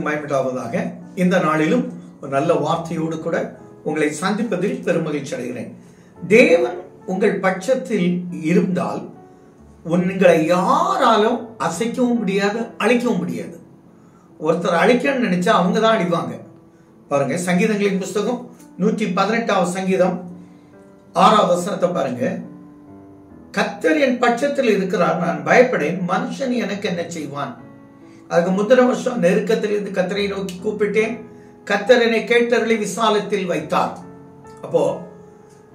மயமிட்டாவதாக இந்த நாளிலும் ஒரு நல்ல வார்த்தையோடு கூட உங்களை சந்திப்பதில் பெருமகிழ்ச்சி அடைகிறேன். தேவன் உங்கள் பட்சத்தில் இருந்தால் உங்களை யாராலும் அசைக்கவும் முடியாது, அழிக்கவும் முடியாது. ஒருத்தர் அழிக்கணும்னு நினைச்சா அவங்க தான் அழிவாங்க. பாருங்க, சங்கீதங்களின் புஸ்தகம் 118 சங்கீதம் 6 வசனத்தை பாருங்க. கர்த்தர் என் பட்சத்தில் இருக்கிறார், நான் பயப்படேன், மனுஷன் எனக்கு என்ன செய்வான்? அதுக்கு முந்தின வருஷம் நெருக்கத்திலிருந்து கர்த்தரை நோக்கி கூப்பிட்டேன், கர்த்தர் என்னை கேட்டருளி விசாலத்தில் வைத்தார். அப்போ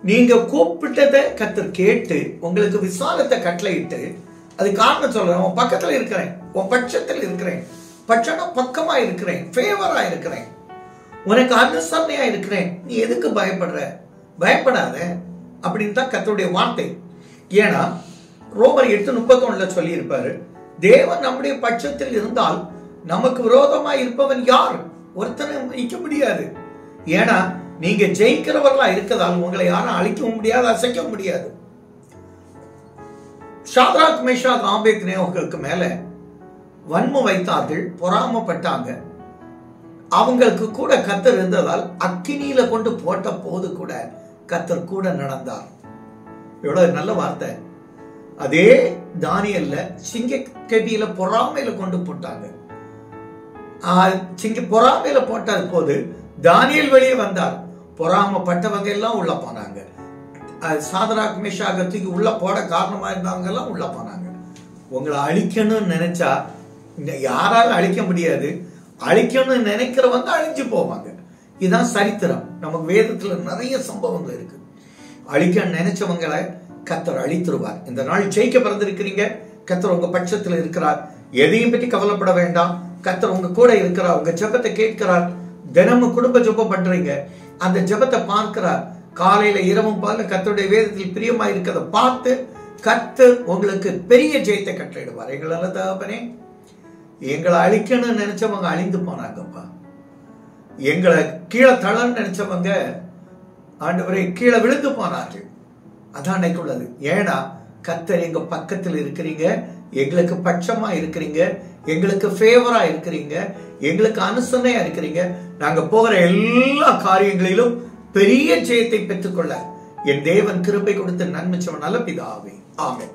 நீங்க கூப்பிட்டதை கர்த்தர் கேட்டு உங்களுக்கு விசாலத்தை கட்டளையிட்டு, அது காரணம் சொல்றேன், உன் பக்கத்துல இருக்கிறேன், உன் பட்சத்தில் இருக்கிறேன், பட்சம் பக்கமா இருக்கிறேன், ஃபேவரா இருக்கிறேன், உனக்கு அனுசரணையா இருக்கிறேன், நீ எதுக்கு பயப்படுற? பயப்படாத அப்படின்னு தான் கர்த்தருடைய வார்த்தை. ஏன்னா ரோமர் 8:31 சொல்லி இருப்பாரு, தேவன் நம்முடைய பட்சத்தில் இருந்தால் நமக்கு விரோதமா இருப்பவன் யார்? ஒருத்தனை அழிக்க முடியாது. ஏன்னா நீங்க ஜெயிக்கிறவர்களா இருக்கதால் உங்களை யாரும் அழிக்கவும் முடியாது, அசைக்கவும் முடியாது. ஷாத்ராக் மேஷாக் ஆபேத்நேகோவுக்கு மேல வன்மம் வைத்தார்கள், பொறாமப்பட்டாங்க. அவங்களுக்கு கூட கர்த்தர் இருந்ததால் அக்கினியில கொண்டு போட்ட போது கூட கர்த்தர் கூட நடந்தார். எவ்வளவு நல்ல வார்த்தை. அதே தானியல்ல சிங்க கெபியில பொறாமையில கொண்டு போட்டாங்க. பொறாமையில போட்ட போது தானியல் வெளியே வந்தார், பொறாமப்பட்டவங்க எல்லாம் உள்ள போனாங்க. சாத்ராக் மேஷாக்கு உள்ள போட காரணமா இருந்தவங்க எல்லாம் உள்ள போனாங்க. உங்களை அழிக்கணும்னு நினைச்சா யாராலும் அழிக்க முடியாது, அழிக்கணும்னு நினைக்கிறவங்க அழிஞ்சு போவாங்க. இதுதான் சரித்திரம். நமக்கு வேதத்துல நிறைய சம்பவங்கள் இருக்கு. அழிக்க நினைச்சவங்களை கர்த்தர் அழித்துருவார். இந்த நாள் ஜெயிக்க பிறந்திருக்கிறீங்க, கர்த்தர் உங்க பட்சத்தில் இருக்கிறார். எதையும் பற்றி கவலைப்பட வேண்டாம். கர்த்தர் உங்க கூட இருக்கிறார், உங்க ஜெபத்தை கேட்கிறார். தினமும் குடும்ப ஜெபம் பண்றீங்க, அந்த ஜெபத்தை பார்க்கிறார். காலையில இரவும் பகல கர்த்தருடைய வேதத்தில் பிரியமா இருக்கிறத பார்த்து கர்த்தர் உங்களுக்கு பெரிய ஜெயத்தை கட்டளையிடுவார். எங்களால தகப்பனே, எங்களை அழிக்கணும்னு நினைச்சவங்க அழிந்து போனாங்கப்பா. எங்களை கீழே தளன்னு நினைச்சவங்க ஆண்டவரே கீழே விழுந்து போனார்கள். அதான் அன்னைக்கு உள்ளது. ஏன்னா கர்த்தர் எங்க பக்கத்தில் இருக்கிறீங்க, எங்களுக்கு பட்சமா இருக்கிறீங்க, எங்களுக்கு ஃபேவரா இருக்கிறீங்க, எங்களுக்கு அனுசரணையா இருக்கிறீங்க. நாங்க போகிற எல்லா காரியங்களிலும் பெரிய ஜெயத்தை பெற்றுக்கொள்ள என் தேவன் கிருபை கொடுத்து நன்மைச்சவன் நல்ல பிதாவே. ஆமென்.